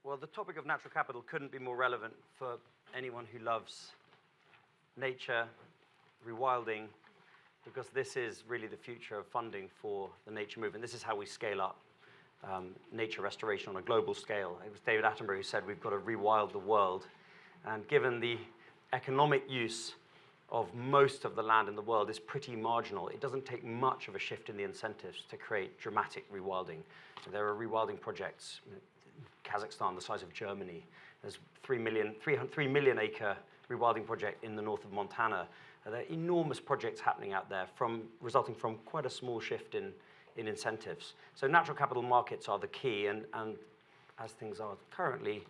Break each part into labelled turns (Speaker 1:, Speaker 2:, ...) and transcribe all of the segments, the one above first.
Speaker 1: Well, the topic of natural capital couldn't be more relevant for anyone who loves nature, rewilding, because this is really the future of funding for the nature movement. This is how we scale up nature restoration on a global scale. It was David Attenborough who said we've got to rewild the world. And given the economic use of most of the land in the world is pretty marginal, it doesn't take much of a shift in the incentives to create dramatic rewilding. So there are rewilding projects in Kazakhstan the size of Germany. There's 3 million acre rewilding project in the north of Montana. There are enormous projects happening out there resulting from quite a small shift in incentives. So natural capital markets are the key, and as things are currently,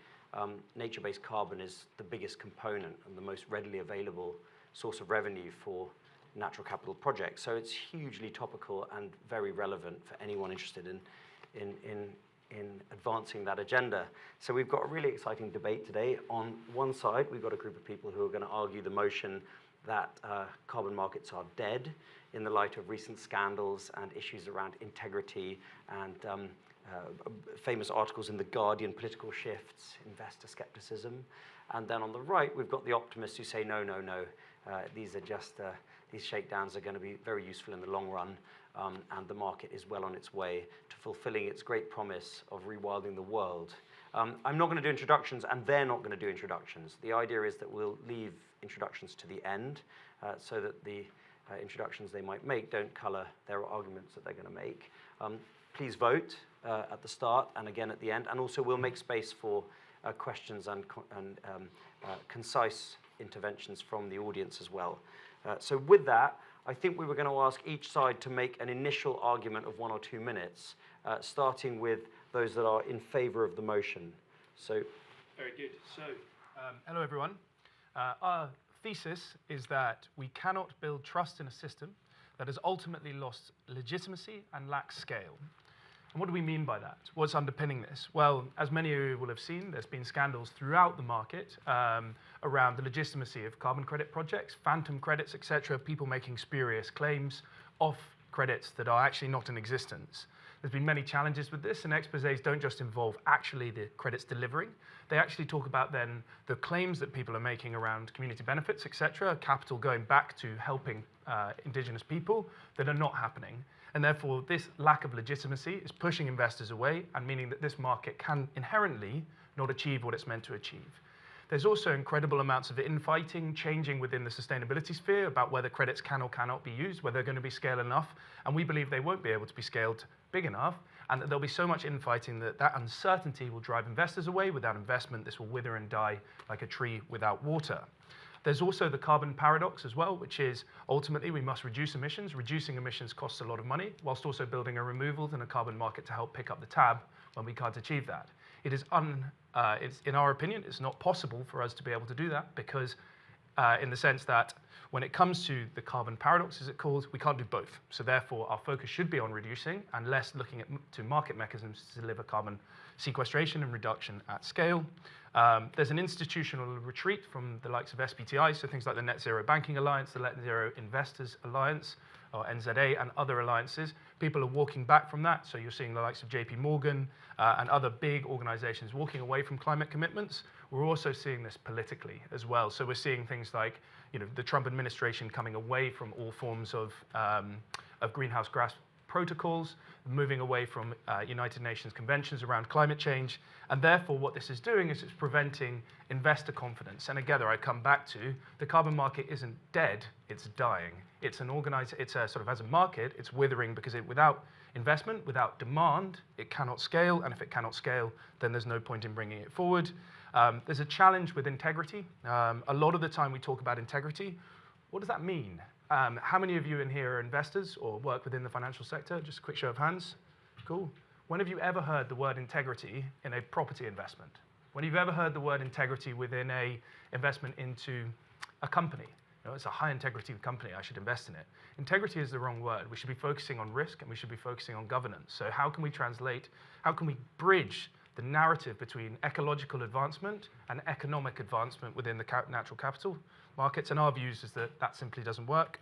Speaker 1: nature-based carbon is the biggest component and the most readily available source of revenue for natural capital projects. So it's hugely topical and very relevant for anyone interested in advancing that agenda. So we've got a really exciting debate today. On one side, we've got a group of people who are going to argue the motion that carbon markets are dead in the light of recent scandals and issues around integrity and famous articles in The Guardian, political shifts, investor skepticism. And then on the right, we've got the optimists who say, no, no, no, these are just, these shakedowns are going to be very useful in the long run, and the market is well on its way to fulfilling its great promise of rewilding the world. I'm not going to do introductions, and they're not going to do introductions. The idea is that we'll leave introductions to the end, so that the introductions they might make don't color their arguments that they're going to make. Please vote at the start and again at the end, and also we'll make space for questions and concise interventions from the audience as well. So with that, I think we were going to ask each side to make an initial argument of 1 or 2 minutes, starting with those that are in favor of the motion. So,
Speaker 2: very good. So, hello everyone. Our thesis is that we cannot build trust in a system that has ultimately lost legitimacy and lacks scale. And what do we mean by that? What's underpinning this? Well, as many of you will have seen, there's been scandals throughout the market around the legitimacy of carbon credit projects, phantom credits, etc., people making spurious claims off credits that are actually not in existence. There's been many challenges with this, and exposés don't just involve actually the credits delivering. They actually talk about then the claims that people are making around community benefits, etc., capital going back to helping indigenous people that are not happening. And therefore, this lack of legitimacy is pushing investors away and meaning that this market can inherently not achieve what it's meant to achieve. There's also incredible amounts of infighting changing within the sustainability sphere about whether credits can or cannot be used, whether they're going to be scaled enough, and we believe they won't be able to be scaled big enough, and that there'll be so much infighting that that uncertainty will drive investors away. Without investment, this will wither and die like a tree without water. There's also the carbon paradox as well, which is ultimately we must reduce emissions. Reducing emissions costs a lot of money, whilst also building a removals and a carbon market to help pick up the tab when we can't achieve that. It is in our opinion, it's not possible for us to be able to do that because in the sense that when it comes to the carbon paradox, as it's called, we can't do both. So therefore, our focus should be on reducing and less looking to market mechanisms to deliver carbon sequestration and reduction at scale. There's an institutional retreat from the likes of SBTI, so things like the Net Zero Banking Alliance, the Net Zero Investors Alliance, or NZA, and other alliances. People are walking back from that, so you're seeing the likes of JP Morgan and other big organizations walking away from climate commitments. We're also seeing this politically as well. So we're seeing things like the Trump administration coming away from all forms of greenhouse gas protocols, moving away from United Nations conventions around climate change, and therefore what this is doing is it's preventing investor confidence. And again, I come back to the carbon market isn't dead, it's dying. It's an organized, it's a sort of as a market, it's withering because without investment, without demand, it cannot scale, and if it cannot scale, then there's no point in bringing it forward. There's a challenge with integrity. A lot of the time we talk about integrity. What does that mean? How many of you in here are investors or work within the financial sector? Just a quick show of hands. Cool. When have you ever heard the word integrity in a property investment? When have you ever heard the word integrity within a investment into a company? It's a high integrity company, I should invest in it. Integrity is the wrong word. We should be focusing on risk and we should be focusing on governance. So how can we bridge the narrative between ecological advancement and economic advancement within the natural capital markets? And our views is that that simply doesn't work.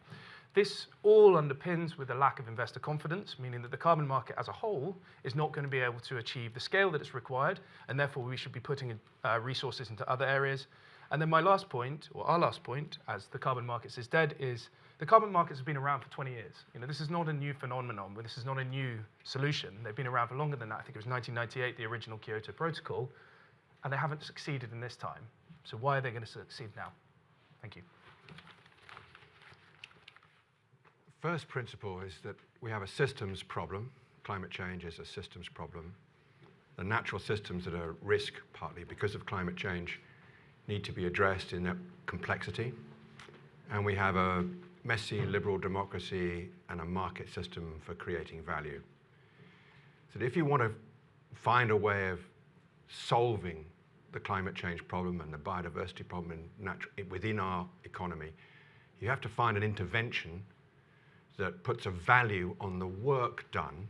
Speaker 2: This all underpins with a lack of investor confidence, meaning that the carbon market as a whole is not going to be able to achieve the scale that is required, and therefore we should be putting resources into other areas. And then my last point, or our last point, as the carbon markets is dead, is the carbon markets have been around for 20 years. This is not a new phenomenon, but this is not a new solution. They've been around for longer than that. I think it was 1998, the original Kyoto Protocol, and they haven't succeeded in this time. So why are they going to succeed now? Thank you.
Speaker 3: First principle is that we have a systems problem. Climate change is a systems problem. The natural systems that are at risk, partly because of climate change, need to be addressed in their complexity. And we have a messy liberal democracy and a market system for creating value. So if you want to find a way of solving the climate change problem and the biodiversity problem within our economy, you have to find an intervention that puts a value on the work done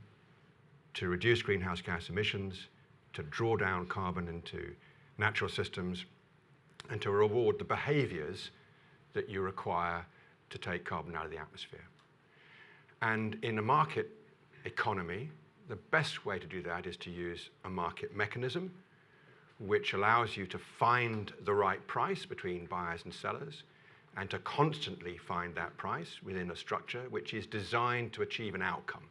Speaker 3: to reduce greenhouse gas emissions, to draw down carbon into natural systems, and to reward the behaviors that you require to take carbon out of the atmosphere. And in a market economy, the best way to do that is to use a market mechanism which allows you to find the right price between buyers and sellers, and to constantly find that price within a structure which is designed to achieve an outcome.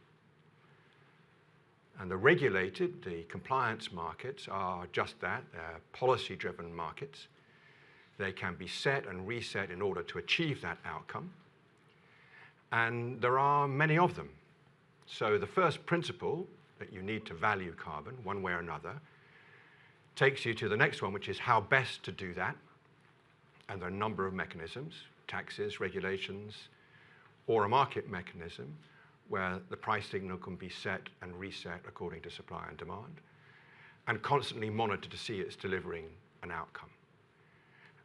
Speaker 3: And the regulated, the compliance markets are just that. They're policy-driven markets. They can be set and reset in order to achieve that outcome. And there are many of them. So the first principle, that you need to value carbon one way or another, takes you to the next one, which is how best to do that. And there are a number of mechanisms, taxes, regulations, or a market mechanism where the price signal can be set and reset according to supply and demand, and constantly monitored to see it's delivering an outcome.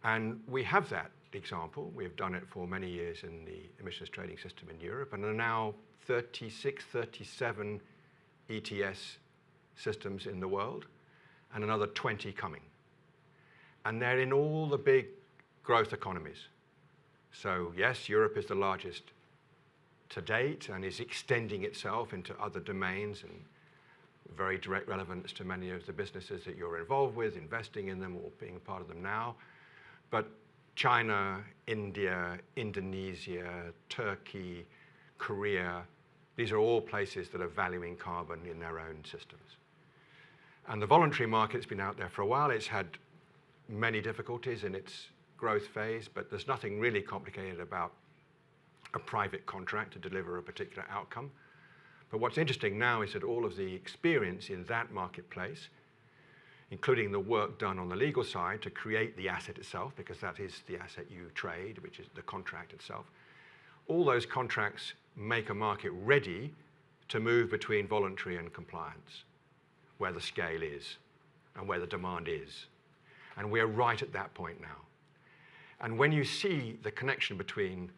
Speaker 3: And we have that example. We've done it for many years in the emissions trading system in Europe, and there are now 36, 37 ETS systems in the world, and another 20 coming. And they're in all the big growth economies. So yes, Europe is the largest to date and is extending itself into other domains and very direct relevance to many of the businesses that you're involved with, investing in them or being a part of them now. But China, India, Indonesia, Turkey, Korea, these are all places that are valuing carbon in their own systems. And the voluntary market's been out there for a while. It's had many difficulties in its growth phase, but there's nothing really complicated about a private contract to deliver a particular outcome. But what's interesting now is that all of the experience in that marketplace, including the work done on the legal side to create the asset itself, because that is the asset you trade, which is the contract itself, all those contracts make a market ready to move between voluntary and compliance, where the scale is and where the demand is. And we're right at that point now. And when you see the connection between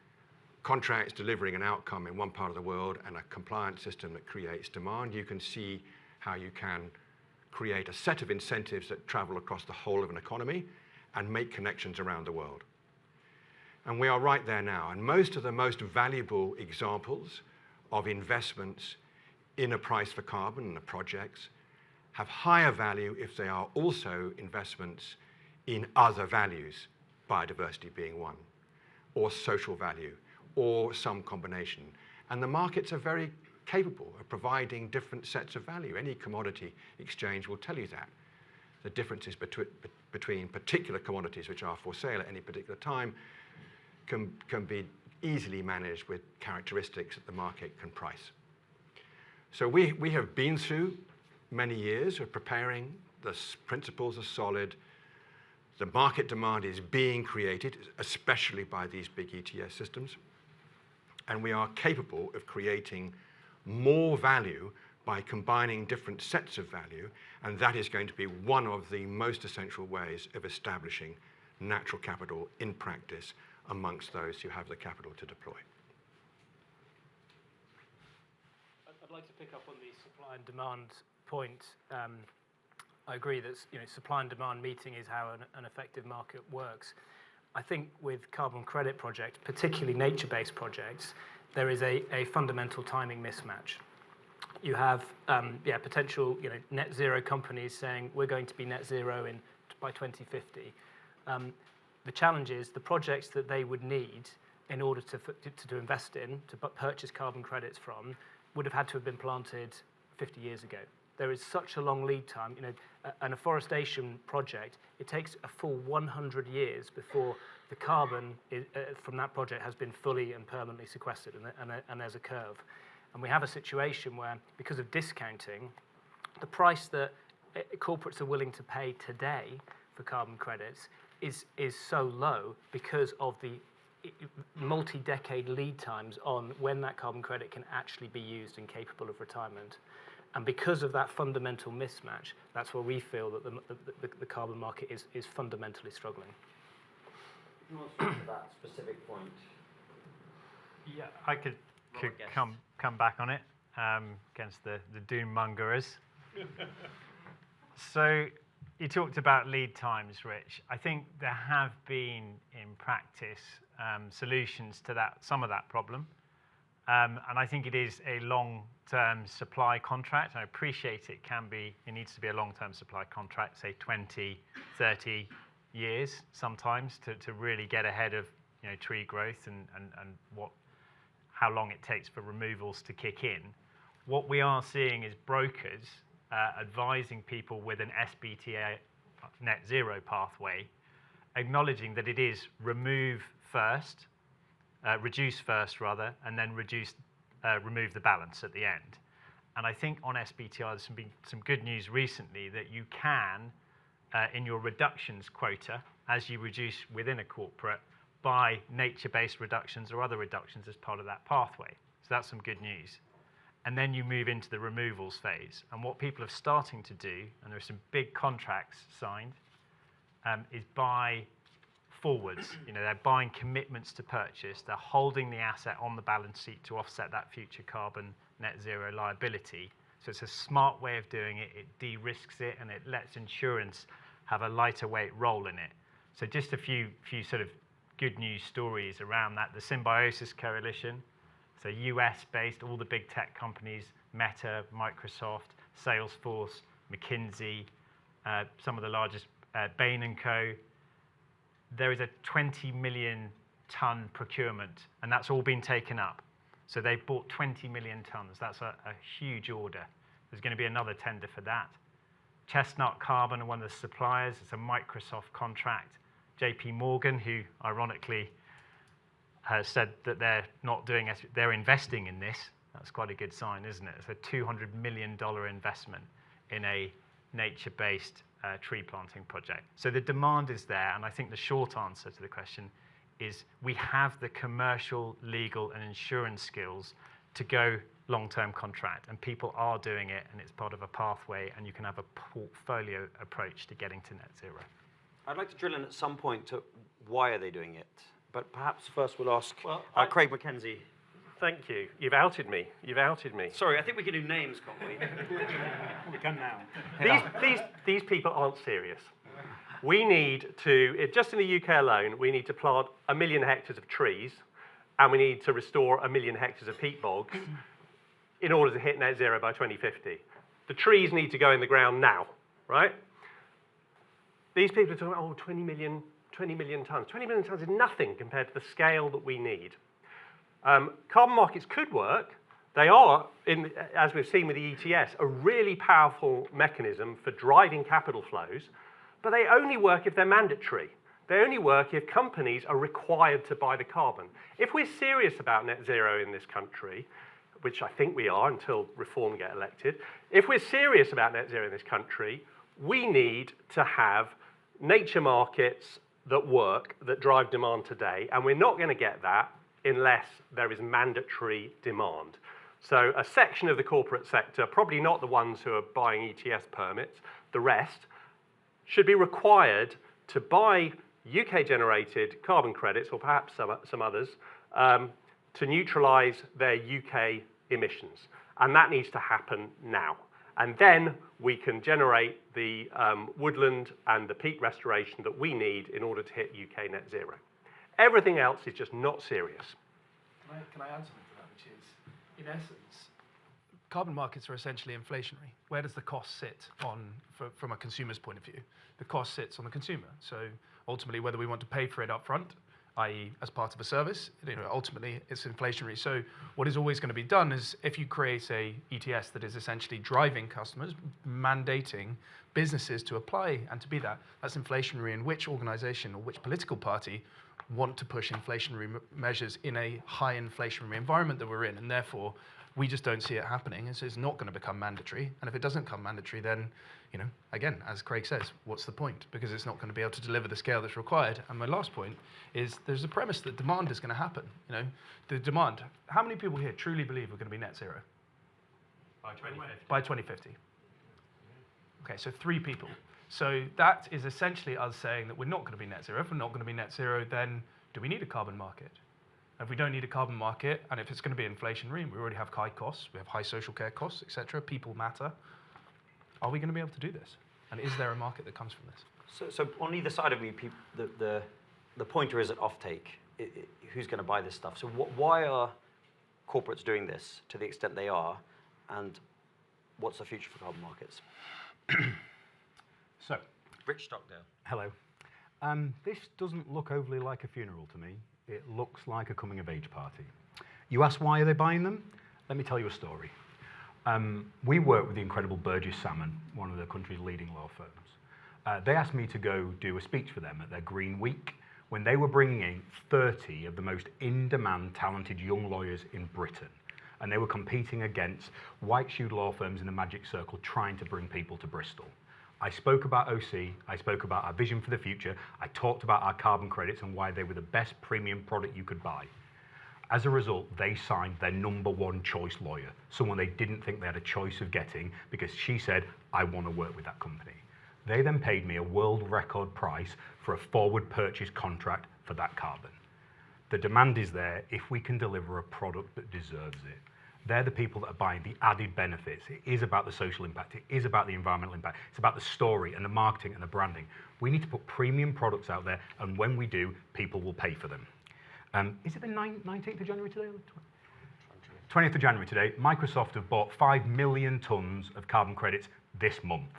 Speaker 3: contracts delivering an outcome in one part of the world and a compliance system that creates demand, you can see how you can create a set of incentives that travel across the whole of an economy and make connections around the world. And we are right there now. And most of the most valuable examples of investments in a price for carbon and the projects have higher value if they are also investments in other values, biodiversity being one, or social value, or some combination. And the markets are very capable of providing different sets of value. Any commodity exchange will tell you that. The differences between particular commodities which are for sale at any particular time can be easily managed with characteristics that the market can price. So we have been through many years of preparing. The principles are solid. The market demand is being created, especially by these big ETS systems. And we are capable of creating more value by combining different sets of value, and that is going to be one of the most essential ways of establishing natural capital in practice amongst those who have the capital to deploy.
Speaker 2: I'd like to pick up on the supply and demand point. I agree that supply and demand meeting is how an effective market works. I think with carbon credit projects, particularly nature-based projects, there is a fundamental timing mismatch. You have potential net zero companies saying we're going to be net zero by 2050. The challenge is the projects that they would need in order to invest in, to purchase carbon credits from, would have had to have been planted 50 years ago. There is such a long lead time. An afforestation project, it takes a full 100 years before the carbon from that project has been fully and permanently sequestered, and there's a curve. And we have a situation where, because of discounting, the price that corporates are willing to pay today for carbon credits is so low because of the multi-decade lead times on when that carbon credit can actually be used and capable of retirement. And because of that fundamental mismatch, that's where we feel that the carbon market is fundamentally struggling.
Speaker 1: Who wants to answer that specific point?
Speaker 4: Yeah, I could come back on it against the doom mongerers. So you talked about lead times, Rich. I think there have been in practice solutions to some of that problem. And I think it is a long-term supply contract. I appreciate it needs to be a long-term supply contract, say 20, 30 years sometimes to really get ahead of tree growth and how long it takes for removals to kick in. What we are seeing is brokers advising people with an SBTi net zero pathway, acknowledging that it is reduce first rather, and then remove the balance at the end. And I think on SBTi, there's been some good news recently that you can, in your reductions quota, as you reduce within a corporate, buy nature-based reductions or other reductions as part of that pathway. So that's some good news. And then you move into the removals phase. And what people are starting to do, and there are some big contracts signed, is buy forwards. They're buying commitments to purchase. They're holding the asset on the balance sheet to offset that future carbon net zero liability. So it's a smart way of doing it. It de-risks it, and it lets insurance have a lighter weight role in it. So just a few sort of good news stories around that. The Symbiosis Coalition, so US-based, all the big tech companies, Meta, Microsoft, Salesforce, McKinsey, some of the largest, Bain & Co. There is a 20 million ton procurement, and that's all been taken up. So they've bought 20 million tons. That's a huge order. There's going to be another tender for that. Chestnut Carbon are one of the suppliers. It's a Microsoft contract. JP Morgan, who ironically has said that they're not doing it, they're investing in this. That's quite a good sign, isn't it? It's a $200 million investment in a nature-based tree planting project. So the demand is there, and I think the short answer to the question is we have the commercial, legal, and insurance skills to go long-term contract, and people are doing it, and it's part of a pathway, and you can have a portfolio approach to getting to net zero.
Speaker 1: I'd like to drill in at some point to why are they doing it, but perhaps first we'll ask Craig McKenzie.
Speaker 5: Thank you. You've outed me. You've outed me.
Speaker 1: Sorry, I think we can do names, can't we?
Speaker 2: We can now.
Speaker 5: These people aren't serious. We need to, just in the UK alone, we need to plant 1 million hectares of trees, and we need to restore 1 million hectares of peat bogs in order to hit net zero by 2050. The trees need to go in the ground now, right? These people are talking about, 20 million tons. 20 million tons is nothing compared to the scale that we need. Carbon markets could work. They are, as we've seen with the ETS, a really powerful mechanism for driving capital flows, but they only work if they're mandatory. They only work if companies are required to buy the carbon. If we're serious about net zero in this country, which I think we are until Reform get elected, if we're serious about net zero in this country, we need to have nature markets that work, that drive demand today, and we're not going to get that unless there is mandatory demand. So a section of the corporate sector, probably not the ones who are buying ETS permits, the rest, should be required to buy UK-generated carbon credits, or perhaps some others, to neutralise their UK emissions. And that needs to happen now. And then we can generate the woodland and the peat restoration that we need in order to hit UK net zero. Everything else is just not serious.
Speaker 2: Can I answer to that? in essence, carbon markets are essentially inflationary. Where does the cost sit from a consumer's point of view? The cost sits on the consumer. So ultimately, whether we want to pay for it up front, i.e. as part of a service, ultimately it's inflationary. So what is always going to be done is if you create a ETS that is essentially driving customers, mandating businesses to apply and to be that, that's inflationary. And which organization or which political party want to push inflationary measures in a high inflationary environment that we're in? And therefore, we just don't see it happening. And so it's not going to become mandatory. And if it doesn't become mandatory, then, again, as Craig says, what's the point? Because it's not going to be able to deliver the scale that's required. And my last point is there's a premise that demand is going to happen. The demand. How many people here truly believe we're going to be net zero?
Speaker 5: By 2050.
Speaker 2: By 2050. Okay, so 3 people. So that is essentially us saying that we're not going to be net zero. If we're not going to be net zero, then do we need a carbon market? If we don't need a carbon market, and if it's going to be inflationary, and we already have high costs, we have high social care costs, etc., people matter, are we going to be able to do this? And is there a market that comes from this?
Speaker 1: So on either side of me, the pointer is at offtake. Who's going to buy this stuff? So why are corporates doing this to the extent they are, and what's the future for carbon markets?
Speaker 6: So,
Speaker 1: Rich Stockdale.
Speaker 6: hello. This doesn't look overly like a funeral to me. It looks like a coming-of-age party. You ask why are they buying them? Let me tell you a story. We work with the incredible Burgess Salmon, one of the country's leading law firms. They asked me to go do a speech for them at their Green Week when they were bringing in 30 of the most in-demand, talented young lawyers in Britain. And they were competing against white-shoed law firms in the magic circle trying to bring people to Bristol. I spoke about OC, I spoke about our vision for the future, I talked about our carbon credits and why they were the best premium product you could buy. As a result, they signed their #1 choice lawyer, someone they didn't think they had a choice of getting because she said, I want to work with that company. They then paid me a world record price for a forward purchase contract for that carbon. The demand is there if we can deliver a product that deserves it. They're the people that are buying the added benefits. It is about the social impact. It is about the environmental impact. It's about the story and the marketing and the branding. We need to put premium products out there, and when we do, people will pay for them. Is it the 19th of January today? 20th of January today. Microsoft have bought 5 million tons of carbon credits this month.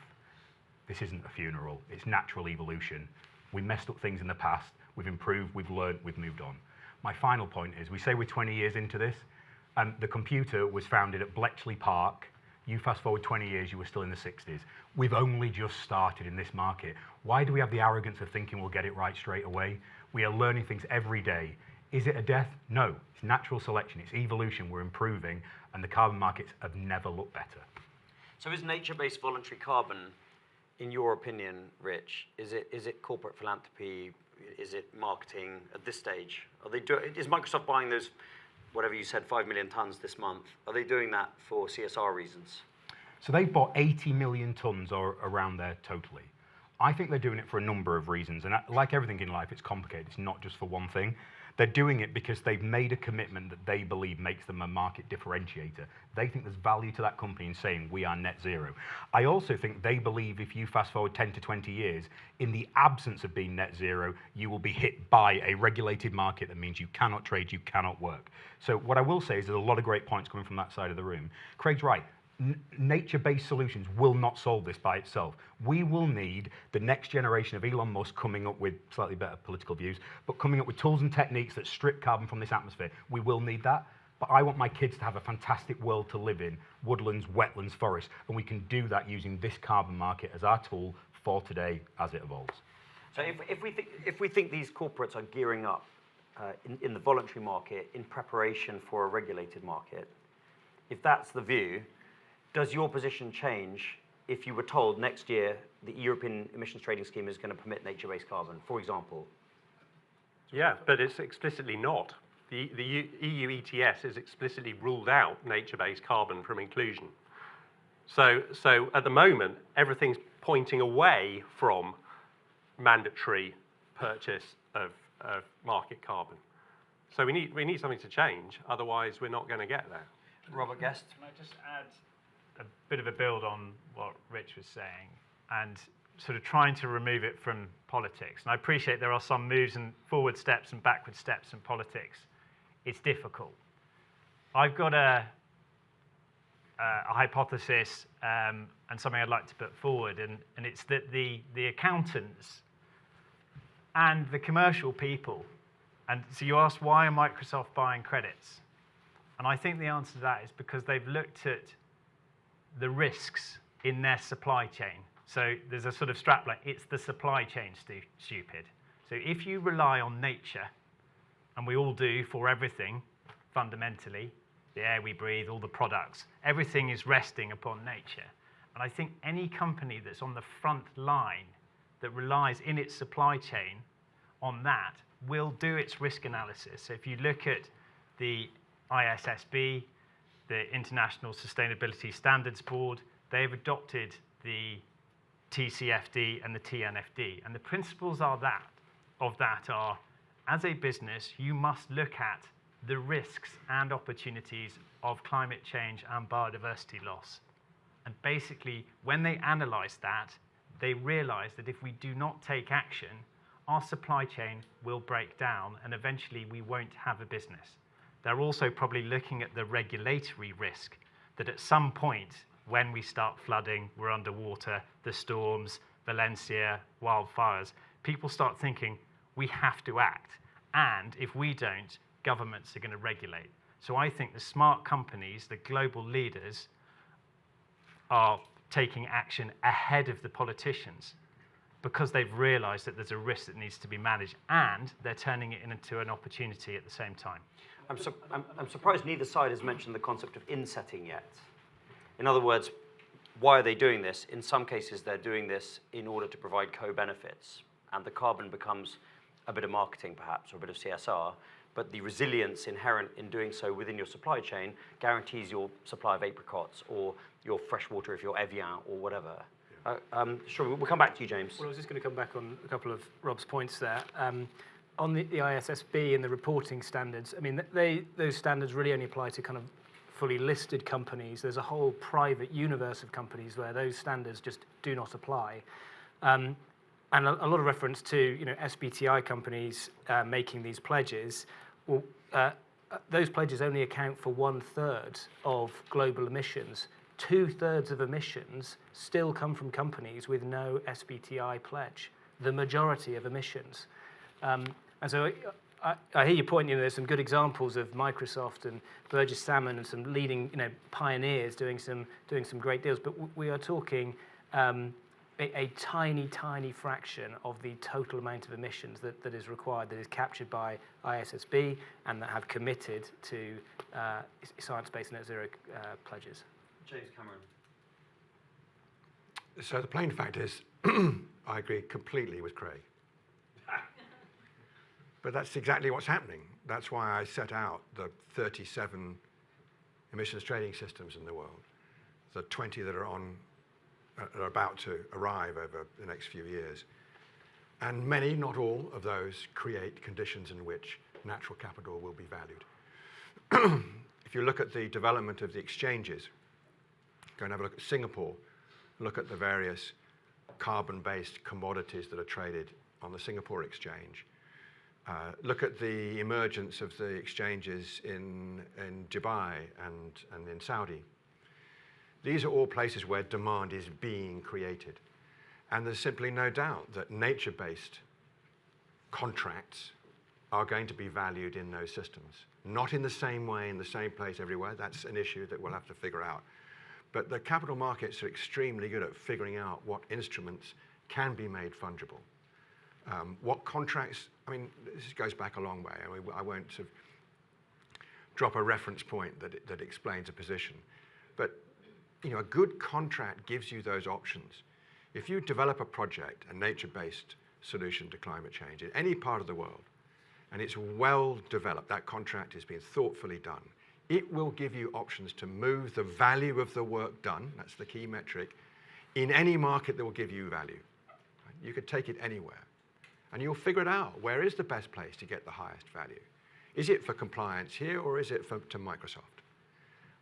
Speaker 6: This isn't a funeral. It's natural evolution. We messed up things in the past. We've improved. We've learned. We've moved on. My final point is, we say we're 20 years into this. The computer was founded at Bletchley Park. You fast forward 20 years, you were still in the 60s. We've only just started in this market. Why do we have the arrogance of thinking we'll get it right straight away? We are learning things every day. Is it a death? No. It's natural selection. It's evolution. We're improving, and the carbon markets have never looked better.
Speaker 1: So is nature-based voluntary carbon, in your opinion, Rich, is it corporate philanthropy? Is it marketing at this stage? Is Microsoft buying those, whatever you said, 5 million tons this month? Are they doing that for CSR reasons?
Speaker 6: So they've bought 80 million tons or around there totally. I think they're doing it for a number of reasons. And like everything in life, it's complicated. It's not just for one thing. They're doing it because they've made a commitment that they believe makes them a market differentiator. They think there's value to that company in saying we are net zero. I also think they believe if you fast forward 10 to 20 years, in the absence of being net zero, you will be hit by a regulated market that means you cannot trade, you cannot work. So what I will say is there's a lot of great points coming from that side of the room. Craig's right. Nature-based solutions will not solve this by itself. We will need the next generation of Elon Musk coming up with slightly better political views, but coming up with tools and techniques that strip carbon from this atmosphere. We will need that, but I want my kids to have a fantastic world to live in, woodlands, wetlands, forests, and we can do that using this carbon market as our tool for today as it evolves.
Speaker 1: So if we think these corporates are gearing up in the voluntary market in preparation for a regulated market, if that's the view, does your position change if you were told next year the European emissions trading scheme is going to permit nature-based carbon, for example?
Speaker 5: Yeah, but it's explicitly not. The EU ETS has explicitly ruled out nature-based carbon from inclusion. So at the moment, everything's pointing away from mandatory purchase of market carbon. So we need something to change, otherwise we're not going to get there.
Speaker 1: Robert Guest?
Speaker 4: Can I just add a bit of a build on what Rich was saying and sort of trying to remove it from politics? And I appreciate there are some moves and forward steps and backward steps in politics. It's difficult. I've got a a hypothesis and something I'd like to put forward, and it's that the accountants and the commercial people, and so you asked why are Microsoft buying credits? And I think the answer to that is because they've looked at the risks in their supply chain. So there's a sort of strapline, it's the supply chain, stupid. So if you rely on nature, and we all do for everything, fundamentally, the air we breathe, all the products, everything is resting upon nature. And I think any company that's on the front line that relies in its supply chain on that will do its risk analysis. So if you look at the ISSB, the International Sustainability Standards Board, they've adopted the TCFD and the TNFD. And the principles of that are, as a business, you must look at the risks and opportunities of climate change and biodiversity loss. And basically, when they analyze that, they realize that if we do not take action, our supply chain will break down and eventually we won't have a business. They're also probably looking at the regulatory risk that at some point when we start flooding, we're underwater, the storms, Valencia, wildfires, people start thinking we have to act. And if we don't, governments are going to regulate. So I think the smart companies, the global leaders, are taking action ahead of the politicians because they've realized that there's a risk that needs to be managed, and they're turning it into an opportunity at the same time.
Speaker 1: I'm surprised neither side has mentioned the concept of insetting yet. In other words, why are they doing this? In some cases, they're doing this in order to provide co-benefits, and the carbon becomes a bit of marketing, perhaps, or a bit of CSR, but the resilience inherent in doing so within your supply chain guarantees your supply of apricots or your fresh water if you're Evian or whatever. Sure, we'll come back to you, James.
Speaker 7: Well, I was just going to come back on a couple of Rob's points there. On the ISSB and the reporting standards, I mean, those standards really only apply to kind of fully listed companies. There's a whole private universe of companies where those standards just do not apply. And a lot of reference to SBTI companies making these pledges. Well, those pledges only account for 1/3 of global emissions. 2/3 of emissions still come from companies with no SBTI pledge, the majority of emissions. And so I hear you pointing, there's some good examples of Microsoft and Burgess Salmon and some leading pioneers doing some great deals, but we are talking a tiny, tiny fraction of the total amount of emissions that is required, that is captured by ISSB and that have committed to science-based net zero pledges.
Speaker 1: James Cameron.
Speaker 3: So the plain fact is, I agree completely with Craig. But that's exactly what's happening. That's why I set out the 37 emissions trading systems in the world, the 20 that are about to arrive over the next few years. And many, not all, of those create conditions in which natural capital will be valued. If you look at the development of the exchanges, go and have a look at Singapore, look at the various carbon-based commodities that are traded on the Singapore exchange. Look at the emergence of the exchanges in Dubai and in Saudi. These are all places where demand is being created. And there's simply no doubt that nature-based contracts are going to be valued in those systems. Not in the same way, in the same place everywhere. That's an issue that we'll have to figure out. But the capital markets are extremely good at figuring out what instruments can be made fungible. What contracts, I mean, this goes back a long way. I won't sort of drop a reference point that explains a position. But a good contract gives you those options. If you develop a project, a nature-based solution to climate change in any part of the world, and it's well developed, that contract has been thoughtfully done, it will give you options to move the value of the work done, that's the key metric, in any market that will give you value. You could take it anywhere. And you'll figure it out. Where is the best place to get the highest value? Is it for compliance here, or is it to Microsoft?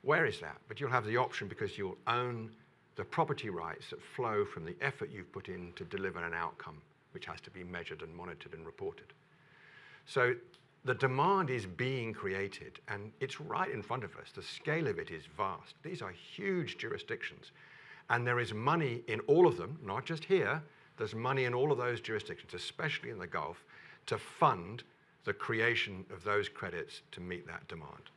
Speaker 3: Where is that? But you'll have the option because you'll own the property rights that flow from the effort you've put in to deliver an outcome, which has to be measured and monitored and reported. So the demand is being created, and it's right in front of us. The scale of it is vast. These are huge jurisdictions, and there is money in all of them, not just here. There's money in all of those jurisdictions, especially in the Gulf, to fund the creation of those credits to meet that demand.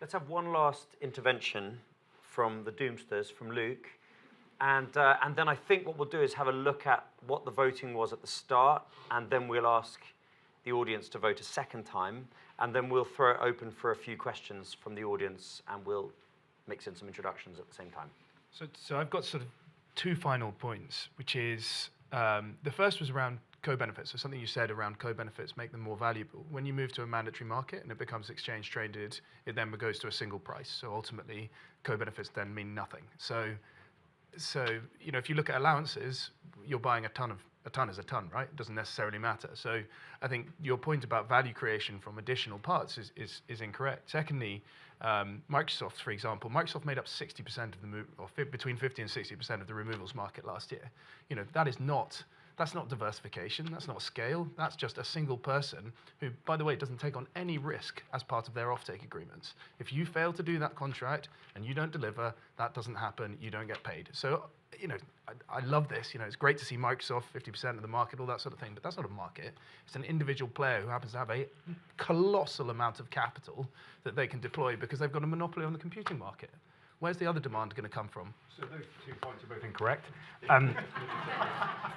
Speaker 1: Let's have one last intervention from the Doomsters, from Luke. And then I think what we'll do is have a look at what the voting was at the start, and then we'll ask the audience to vote a second time, and then we'll throw it open for a few questions from the audience, and we'll mix in some introductions at the same time.
Speaker 2: So I've got sort of two final points, which is the first was around co-benefits. So something you said around co-benefits make them more valuable. When you move to a mandatory market and it becomes exchange traded, it then goes to a single price. So ultimately, co-benefits then mean nothing. So you know, if you look at allowances, you're buying a ton is a ton, right? It doesn't necessarily matter. So I think your point about value creation from additional parts is incorrect. Secondly, Microsoft, for example, Microsoft made up 60% of the between 50 and 60% of the removals market last year. You know, that's not diversification, that's not scale, that's just a single person who, by the way, doesn't take on any risk as part of their offtake agreements. If you fail to do that contract and you don't deliver, that doesn't happen, you don't get paid. So, you know, I love this, you know, it's great to see Microsoft, 50% of the market, all that sort of thing, but that's not a market. It's an individual player who happens to have a colossal amount of capital that they can deploy because they've got a monopoly on the computing market. Where's the other demand going to come from?
Speaker 6: So those 2 points are both incorrect.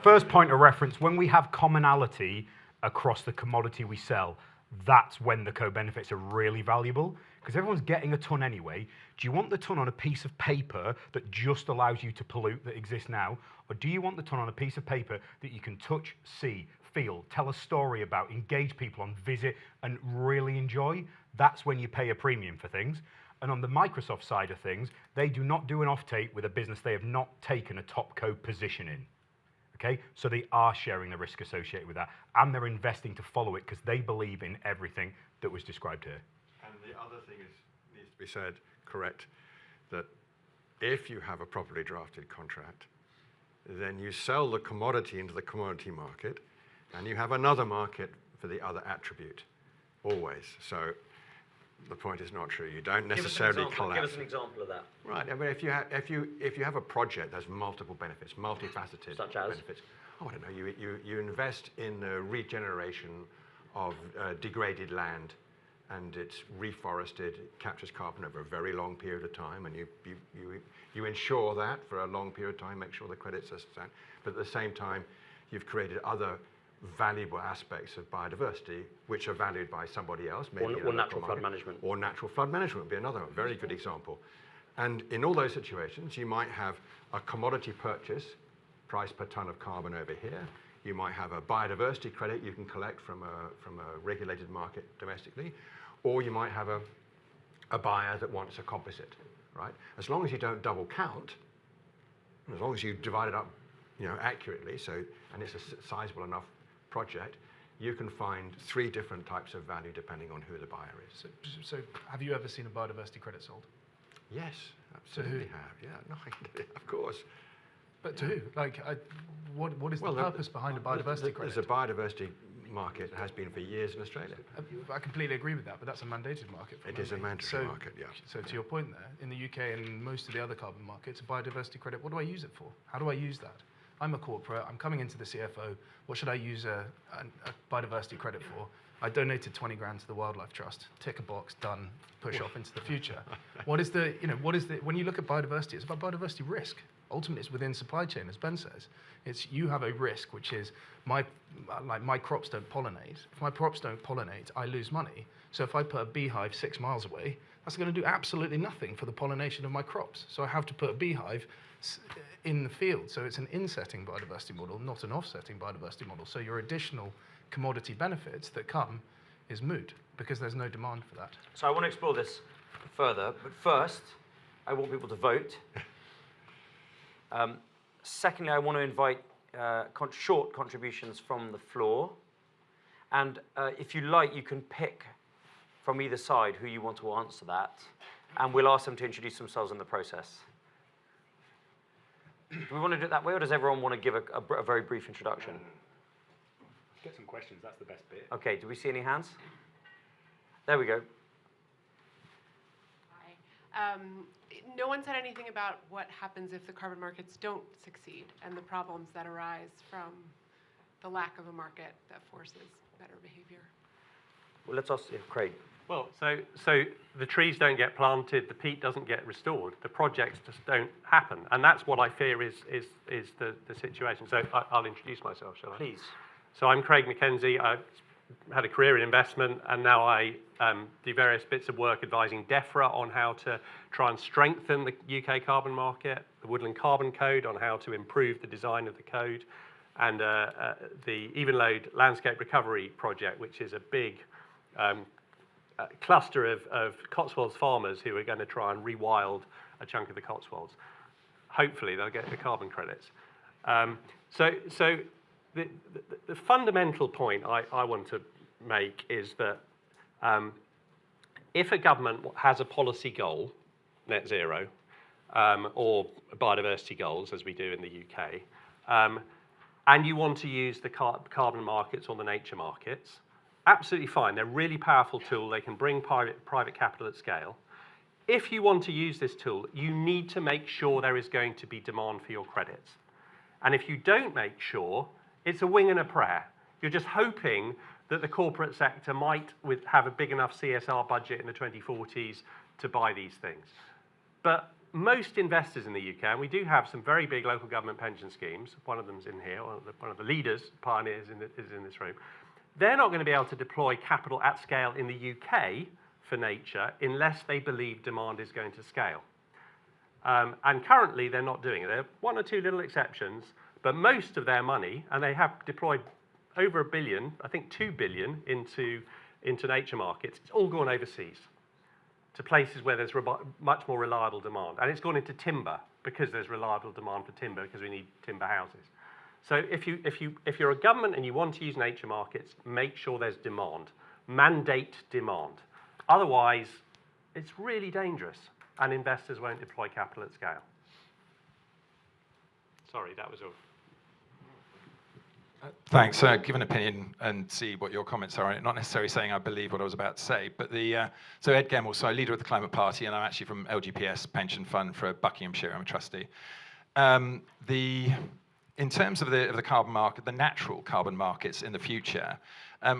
Speaker 6: First point of reference, when we have commonality across the commodity we sell, that's when the co-benefits are really valuable, because everyone's getting a ton anyway. Do you want the ton on a piece of paper that just allows you to pollute that exists now, or do you want the ton on a piece of paper that you can touch, see, feel, tell a story about, engage people on, visit, and really enjoy? That's when you pay a premium for things. And on the Microsoft side of things, they do not do an offtake with a business they have not taken a top co position in. Okay, so they are sharing the risk associated with that, and they're investing to follow it because they believe in everything that was described here.
Speaker 3: And the other thing needs to be said, correct, that if you have a properly drafted contract, then you sell the commodity into the commodity market, and you have another market for the other attribute, always. So the point is not true. You don't necessarily collapse.
Speaker 1: Give us an example of that.
Speaker 3: Right. I mean, if you have a project that has multiple benefits, multifaceted
Speaker 1: Such as?
Speaker 3: benefits. Oh, I don't know. You invest in the regeneration of degraded land, and it's reforested, it captures carbon over a very long period of time, and you ensure that for a long period of time, make sure the credits are stand. But at the same time, you've created other valuable aspects of biodiversity, which are valued by somebody else, maybe
Speaker 1: or natural flood management.
Speaker 3: Or natural flood management would be another very good example. And in all those situations, you might have a commodity purchase, price per ton of carbon over here. You might have a biodiversity credit you can collect from a regulated market domestically, or you might have a buyer that wants a composite, right? As long as you don't double count, as long as you divide it up, you know, accurately, and it's a sizable enough project, you can find 3 different types of value depending on who the buyer is.
Speaker 2: So have you ever seen a biodiversity credit sold?
Speaker 3: Yes, absolutely have. Yeah, no, of course.
Speaker 2: But to who? Like, what is the purpose behind a biodiversity credit?
Speaker 3: There's a biodiversity market, has been for years in Australia.
Speaker 2: I completely agree with that, but that's a mandated market.
Speaker 3: It is a mandatory market, yeah.
Speaker 2: So to your point there, in the UK and most of the other carbon markets, a biodiversity credit, what do I use it for? How do I use that? I'm a corporate, I'm coming into the CFO, what should I use a biodiversity credit for? I donated 20 grand to the Wildlife Trust, tick a box, done, push off into the future. When you look at biodiversity, it's about biodiversity risk. Ultimately, it's within supply chain, as Ben says. It's you have a risk, which is my crops don't pollinate. If my crops don't pollinate, I lose money. So if I put a beehive 6 miles away, that's going to do absolutely nothing for the pollination of my crops. So I have to put a beehive in the field. So it's an insetting biodiversity model, not an offsetting biodiversity model. So your additional commodity benefits that come is moot because there's no demand for that.
Speaker 1: So I want to explore this further, but first, I want people to vote. Secondly, I want to invite short contributions from the floor. And if you like, you can pick from either side who you want to answer that. And we'll ask them to introduce themselves in the process. Do we want to do it that way, or does everyone want to give a very brief introduction?
Speaker 6: Get some questions, that's the best bit.
Speaker 1: Okay, do we see any hands? There we go.
Speaker 8: Hi. No one said anything about what happens if the carbon markets don't succeed and the problems that arise from the lack of a market that forces better behavior.
Speaker 1: Well, let's ask Craig.
Speaker 5: Well, so the trees don't get planted, the peat doesn't get restored, the projects just don't happen, and that's what I fear is the situation. So I'll introduce myself, shall I?
Speaker 1: Please.
Speaker 5: So I'm Craig McKenzie. I've had a career in investment, and now I do various bits of work advising DEFRA on how to try and strengthen the UK carbon market, the Woodland Carbon Code on how to improve the design of the code, and the Even Load Landscape Recovery Project, which is a big cluster of Cotswolds farmers who are going to try and rewild a chunk of the Cotswolds. Hopefully, they'll get the carbon credits. So the fundamental point I want to make is that if a government has a policy goal, net zero, or biodiversity goals, as we do in the UK, and you want to use the carbon markets or the nature markets, absolutely fine. They're a really powerful tool. They can bring private capital at scale. If you want to use this tool, you need to make sure there is going to be demand for your credits. And if you don't make sure, it's a wing and a prayer. You're just hoping that the corporate sector might have a big enough CSR budget in the 2040s to buy these things. But most investors in the UK, and we do have some very big local government pension schemes, one of them's in here, one of the leaders, pioneers is in this room, they're not going to be able to deploy capital at scale in the UK for nature unless they believe demand is going to scale. And currently, they're not doing it. There are one or two little exceptions, but most of their money, and they have deployed over $1 billion, I think $2 billion into nature markets, it's all gone overseas to places where there's much more reliable demand. And it's gone into timber because there's reliable demand for timber because we need timber houses. So if you're a government and you want to use nature markets, make sure there's demand. Mandate demand. Otherwise, it's really dangerous and investors won't deploy capital at scale. Sorry, that was all.
Speaker 9: Thanks. Give an opinion and see what your comments are on it. Not necessarily saying I believe what I was about to say, but so Ed Gemmell, so I'm leader of the Climate Party, and I'm actually from LGPS Pension Fund for Buckinghamshire. I'm a trustee. In terms of the carbon market, the natural carbon markets in the future,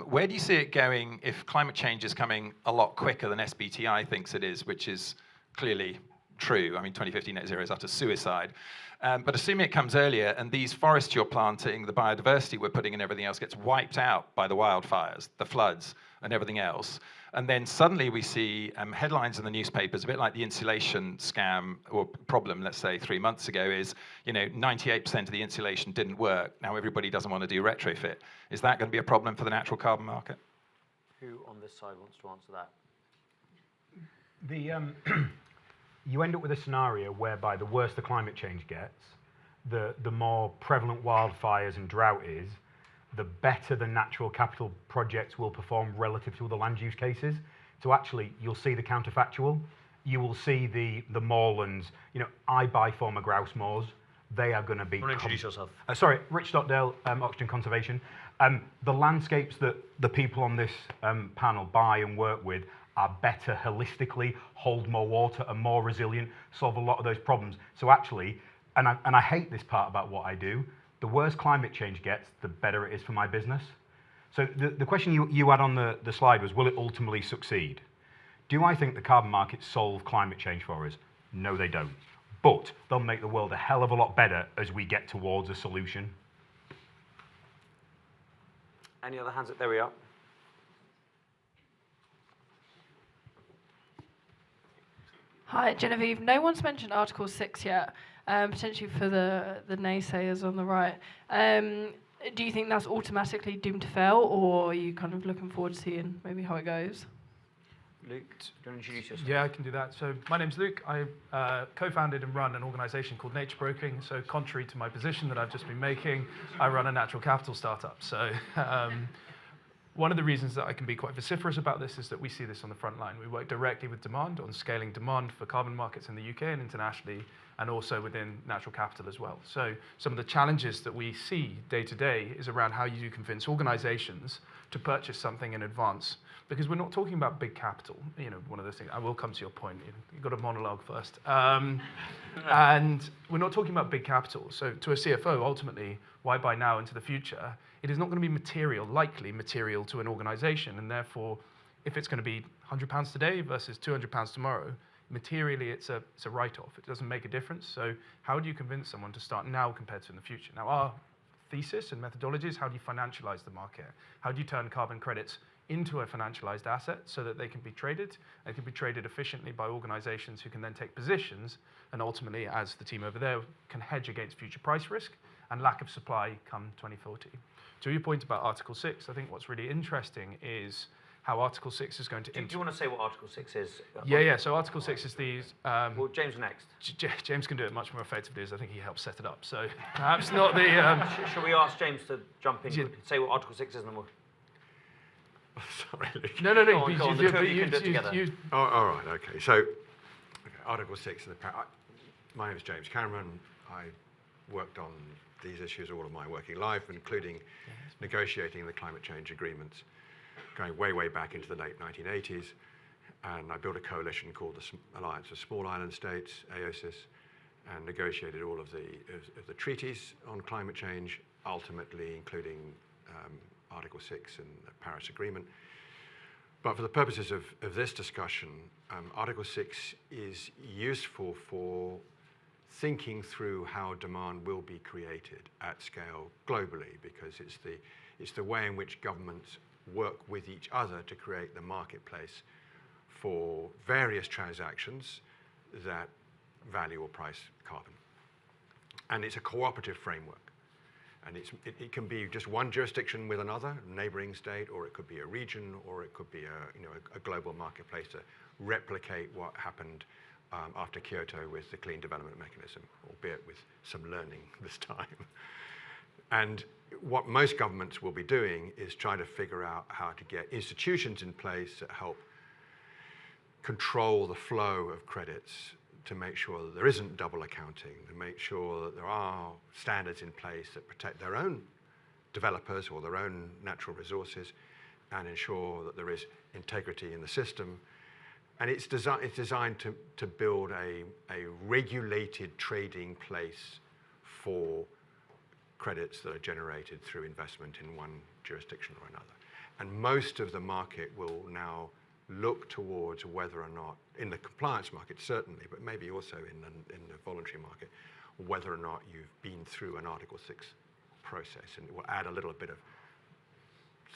Speaker 9: where do you see it going if climate change is coming a lot quicker than SBTI thinks it is, which is clearly true? I mean, 2050 net zero is utter suicide. But assuming it comes earlier and these forests you're planting, the biodiversity we're putting in, everything else gets wiped out by the wildfires, the floods, and everything else. And then suddenly we see headlines in the newspapers, a bit like the insulation scam or problem, let's say 3 months ago, is 98% of the insulation didn't work. Now everybody doesn't want to do retrofit. Is that going to be a problem for the natural carbon market?
Speaker 1: Who on this side wants to answer
Speaker 6: The
Speaker 1: that?
Speaker 6: you end up with a scenario whereby the worse the climate change gets, the more prevalent wildfires and drought is, the better the natural capital projects will perform relative to other land use cases. So actually, you'll see the counterfactual. You will see the moorlands. I buy former grouse moors. They are going to be...
Speaker 1: You want to introduce yourself?
Speaker 6: Sorry, Rich Stockdale, Oxygen Conservation. The landscapes that the people on this panel buy and work with are better holistically, hold more water, are more resilient, solve a lot of those problems. So actually, and I hate this part about what I do, the worse climate change gets, the better it is for my business. So the question you had on the slide was, will it ultimately succeed? Do I think the carbon markets solve climate change for us? No, they don't. But they'll make the world a hell of a lot better as we get towards a solution.
Speaker 1: Any other hands? There we are.
Speaker 10: Hi, Genevieve. No one's mentioned Article 6 yet, potentially for the naysayers on the right. Do you think that's automatically doomed to fail, or are you kind of looking forward to seeing maybe how it goes?
Speaker 1: Luke, do you want to introduce yourself?
Speaker 2: Yeah, I can do that. So my name's Luke. I co-founded and run an organisation called Nature Broking. So contrary to my position that I've just been making, I run a natural capital startup. So one of the reasons that I can be quite vociferous about this is that we see this on the front line. We work directly with demand on scaling demand for carbon markets in the UK and internationally, and also within natural capital as well. So some of the challenges that we see day to day is around how you convince organizations to purchase something in advance. Because we're not talking about big capital. One of those things, I will come to your point. You've got a monologue first. And we're not talking about big capital. So to a CFO, ultimately, why buy now into the future? It is not going to be likely material to an organization. And therefore, if it's going to be £100 today versus £200 tomorrow, materially it's a write-off. It doesn't make a difference. So how do you convince someone to start now compared to in the future? Now, our thesis and methodology is how do you financialize the market? How do you turn carbon credits into a financialized asset so that they can be traded? They can be traded efficiently by organizations who can then take positions and ultimately, as the team over there, can hedge against future price risk and lack of supply come 2040. To your point about Article 6, I think what's really interesting is how Article 6 is going to...
Speaker 1: Do you want to say what Article 6 is?
Speaker 2: Yeah. So Article 6 is these...
Speaker 1: well, James next.
Speaker 2: James can do it much more effectively, as I think he helped set it up. So perhaps not the...
Speaker 1: Shall we ask James to jump in quickly, say what Article 6 is, and then we'll...
Speaker 3: Sorry, Luke.
Speaker 2: No.
Speaker 1: Go on, the two of you can do it together.
Speaker 3: All right, okay. So, Article 6 of the... My name is James Cameron. I worked on these issues all of my working life, including negotiating the climate change agreements, going way back into the late 1980s. And I built a coalition called the Alliance of Small Island States, AOSIS, and negotiated all of the treaties on climate change, ultimately including Article 6 in the Paris Agreement. But for the purposes of this discussion, Article 6 is useful for thinking through how demand will be created at scale globally, because it's the way in which governments work with each other to create the marketplace for various transactions that value or price carbon. And it's a cooperative framework. And it can be just one jurisdiction with another, a neighboring state, or it could be a region, or it could be a global marketplace to replicate what happened after Kyoto with the Clean Development Mechanism, albeit with some learning this time. And what most governments will be doing is trying to figure out how to get institutions in place that help control the flow of credits, to make sure that there isn't double accounting, to make sure that there are standards in place that protect their own developers or their own natural resources, and ensure that there is integrity in the system. And it's designed to build a regulated trading place for credits that are generated through investment in one jurisdiction or another. And most of the market will now look towards whether or not, in the compliance market certainly, but maybe also in the voluntary market, whether or not you've been through an Article 6 process, and it will add a little bit of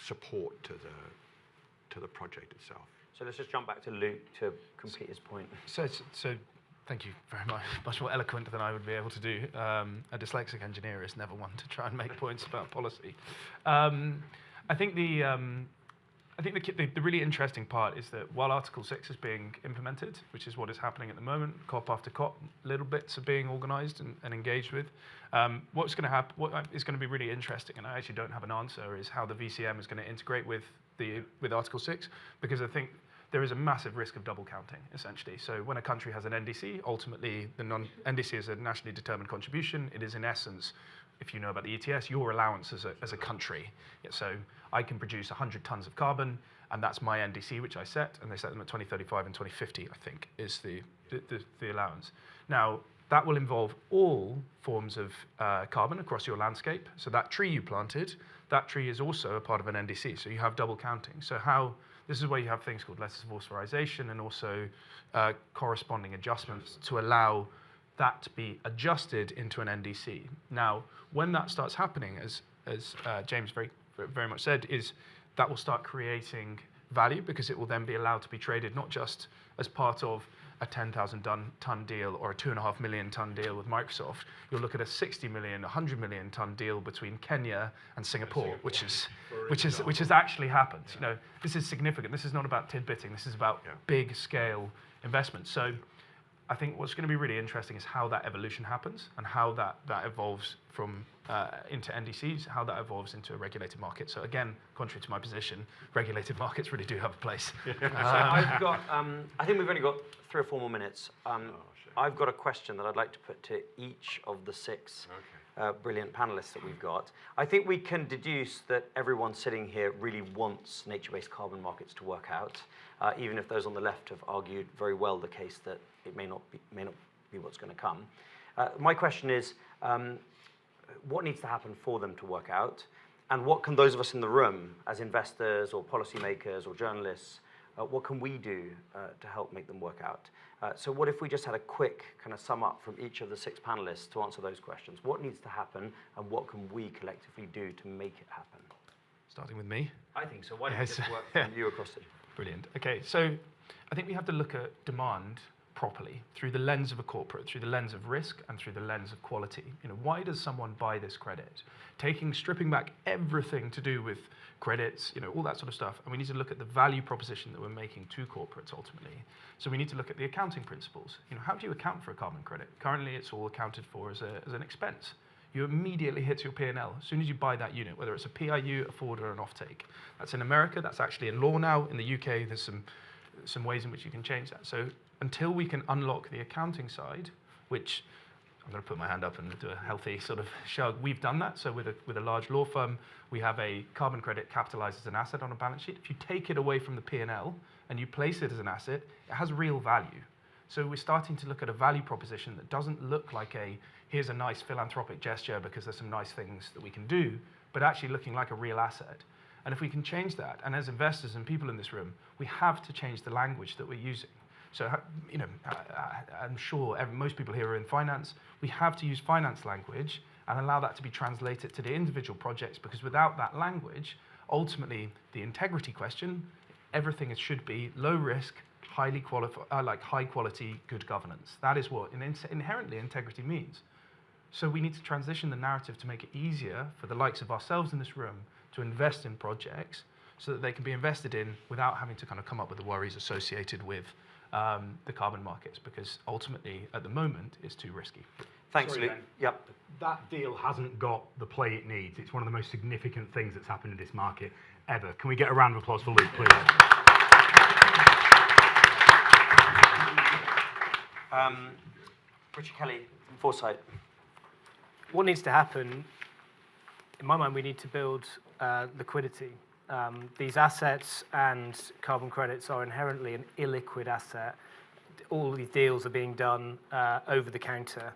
Speaker 3: support to the project itself.
Speaker 1: So let's just jump back to Luke to complete his point.
Speaker 2: So thank you very much. Much more eloquent than I would be able to do. A dyslexic engineer is never one to try and make points about policy. I think the really interesting part is that while Article 6 is being implemented, which is what is happening at the moment, COP after COP, little bits are being organised and engaged with. What is going to be really interesting, and I actually don't have an answer, is how the VCM is going to integrate with Article 6, because I think there is a massive risk of double counting, essentially. So when a country has an NDC, ultimately the NDC is a nationally determined contribution. It is in essence, if you know about the ETS, your allowance as a country. Yeah, so I can produce 100 tons of carbon, and that's my NDC, which I set, and they set them at 2035 and 2050, I think, is the allowance. Now, that will involve all forms of carbon across your landscape. So that tree you planted, that tree is also a part of an NDC, so you have double counting. So this is where you have things called lessons of authorization and also corresponding adjustments to allow that to be adjusted into an NDC. Now, when that starts happening, as James very much said, is that will start creating value, because it will then be allowed to be traded not just as part of a 10,000 ton deal or a 2.5 million ton deal with Microsoft. You'll look at a 60 million, 100 million ton deal between Kenya and Singapore, which has actually happened. You know, this is significant. This is not about tidbitting. This is about big scale investment. So I think what's going to be really interesting is how that evolution happens and how that evolves from into NDCs, how that evolves into a regulated market. So again, contrary to my position, regulated markets really do have a place.
Speaker 1: So I've got, I think we've only got 3 or 4 more minutes. I've got a question that I'd like to put to each of the 6 brilliant panelists that we've got. I think we can deduce that everyone sitting here really wants nature-based carbon markets to work out, even if those on the left have argued very well the case that it may not be what's going to come. My question is, what needs to happen for them to work out? And what can those of us in the room, as investors or policymakers or journalists, what can we do to help make them work out? So what if we just had a quick kind of sum up from each of the 6 panelists to answer those questions? What needs to happen, and what can we collectively do to make it happen?
Speaker 2: Starting with me?
Speaker 1: I think so. Why don't we just work from you across it?
Speaker 2: Brilliant. Okay, so I think we have to look at demand properly through the lens of a corporate, through the lens of risk, and through the lens of quality. You know, why does someone buy this credit? Stripping back everything to do with credits, you know, all that sort of stuff, and we need to look at the value proposition that we're making to corporates ultimately. So we need to look at the accounting principles. You know, how do you account for a carbon credit? Currently, it's all accounted for as an expense. You immediately hit your P&L as soon as you buy that unit, whether it's a PIU, a forward, or an offtake. That's in America. That's actually in law now. In the UK, there's some ways in which you can change that. So until we can unlock the accounting side, which I'm going to put my hand up and do a healthy sort of shrug. We've done that. So with a large law firm, we have a carbon credit capitalized as an asset on a balance sheet. If you take it away from the P&L and you place it as an asset, it has real value. So we're starting to look at a value proposition that doesn't look like here's a nice philanthropic gesture because there's some nice things that we can do, but actually looking like a real asset. And if we can change that, and as investors and people in this room, we have to change the language that we're using. So, you know, I'm sure most people here are in finance. We have to use finance language and allow that to be translated to the individual projects, because without that language, ultimately, the integrity question, everything should be low risk, high quality, good governance. That is what inherently integrity means. So we need to transition the narrative to make it easier for the likes of ourselves in this room to invest in projects so that they can be invested in without having to kind of come up with the worries associated with the carbon markets, because ultimately, at the moment, it's too risky.
Speaker 1: Thanks, Luke. Yep.
Speaker 6: That deal hasn't got the play it needs. It's one of the most significant things that's happened in this market ever. Can we get a round of applause for Luke, please?
Speaker 1: Richard Kelly, Foresight.
Speaker 7: What needs to happen, in my mind, we need to build liquidity. These assets and carbon credits are inherently an illiquid asset. All these deals are being done over the counter.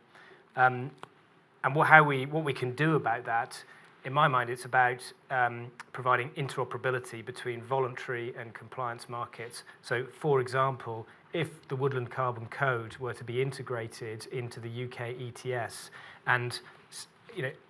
Speaker 7: And what we can do about that, in my mind, it's about providing interoperability between voluntary and compliance markets. So, for example, if the Woodland Carbon Code were to be integrated into the UK ETS, and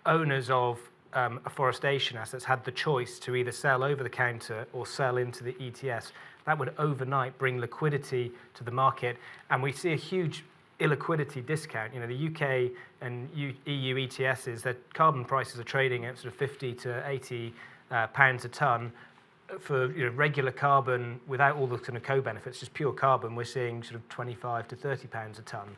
Speaker 7: owners of afforestation assets had the choice to either sell over the counter or sell into the ETS, that would overnight bring liquidity to the market, and we see a huge illiquidity discount. You know, the UK and EU ETSs, their carbon prices are trading at sort of 50 to 80 pounds a tonne. For regular carbon without all the kind of co-benefits, just pure carbon, we're seeing sort of 25 to 30 pounds a tonne.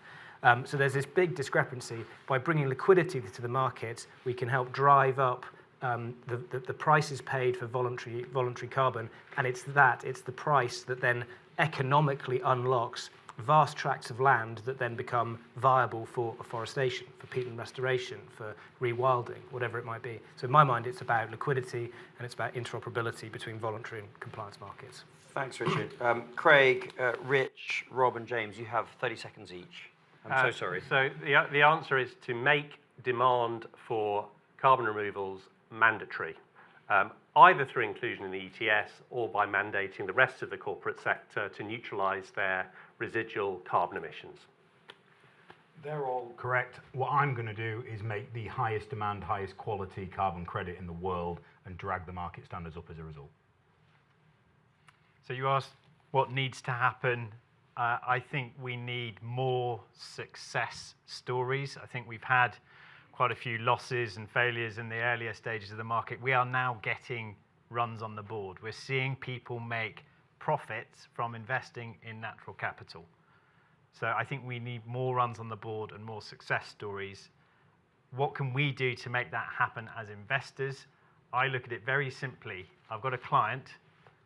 Speaker 7: So there's this big discrepancy. By bringing liquidity to the market, we can help drive up the prices paid for voluntary carbon, and it's the price that then economically unlocks vast tracts of land that then become viable for afforestation, for peatland restoration, for rewilding, whatever it might be. So in my mind, it's about liquidity and it's about interoperability between voluntary and compliance markets.
Speaker 1: Thanks, Richard. Craig, Rich, Rob, and James, you have 30 seconds each. I'm so sorry.
Speaker 5: So the answer is to make demand for carbon removals mandatory, either through inclusion in the ETS or by mandating the rest of the corporate sector to neutralise their residual carbon emissions.
Speaker 6: They're all correct. What I'm going to do is make the highest demand, highest quality carbon credit in the world and drag the market standards up as a result.
Speaker 4: So you asked what needs to happen. I think we need more success stories. I think we've had quite a few losses and failures in the earlier stages of the market. We are now getting runs on the board. We're seeing people make profits from investing in natural capital. So I think we need more runs on the board and more success stories. What can we do to make that happen as investors? I look at it very simply. I've got a client.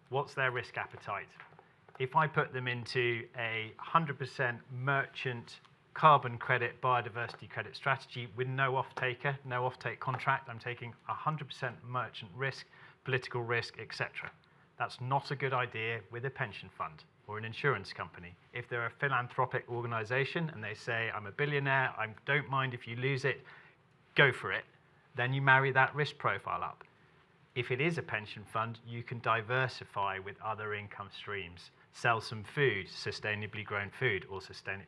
Speaker 4: What's their risk appetite? If I put them into a 100% merchant carbon credit, biodiversity credit strategy with no off-taker, no off-take contract, I'm taking 100% merchant risk, political risk, etc. That's not a good idea with a pension fund or an insurance company. If they're a philanthropic organization and they say, I'm a billionaire, I don't mind if you lose it, go for it, then you marry that risk profile up. If it is a pension fund, you can diversify with other income streams. Sell some food, sustainably grown food, or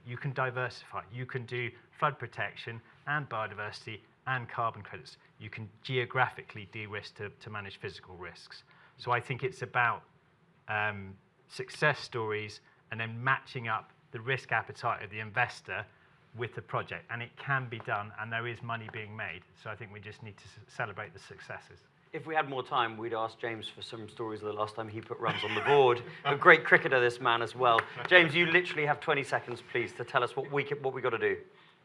Speaker 4: you can diversify. You can do flood protection and biodiversity and carbon credits. You can geographically de-risk to manage physical risks. So I think it's about success stories and then matching up the risk appetite of the investor with the project. And it can be done, and there is money being made. So I think we just need to celebrate the successes.
Speaker 1: If we had more time, we'd ask James for some stories of the last time he put runs on the board. A great cricketer, this man, as well. James, you literally have 20 seconds, please, to tell us what we got to do.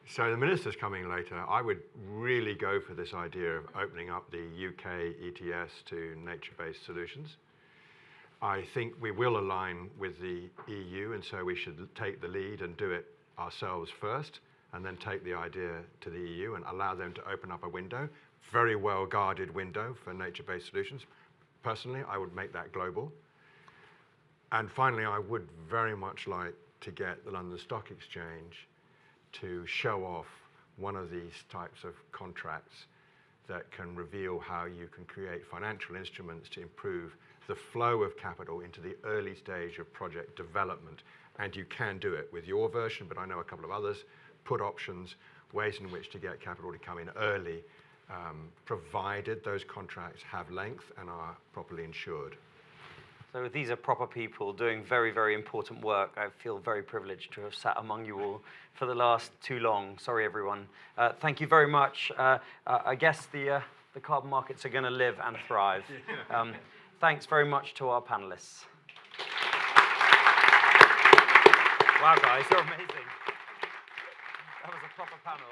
Speaker 3: So the minister's coming later. I would really go for this idea of opening up the UK ETS to nature-based solutions. I think we will align with the EU, and so we should take the lead and do it ourselves first, and then take the idea to the EU and allow them to open up a window, very well-guarded window for nature-based solutions. Personally, I would make that global. And finally, I would very much like to get the London Stock Exchange to show off one of these types of contracts that can reveal how you can create financial instruments to improve the flow of capital into the early stage of project development. And you can do it with your version, but I know a couple of others, put options, ways in which to get capital to come in early, provided those contracts have length and are properly insured.
Speaker 1: So these are proper people doing very, very important work. I feel very privileged to have sat among you all for the last too long. Sorry, everyone. Thank you very much. I guess the carbon markets are going to live and thrive. Thanks very much to our panelists. Wow, guys, you're amazing. That was a proper panel.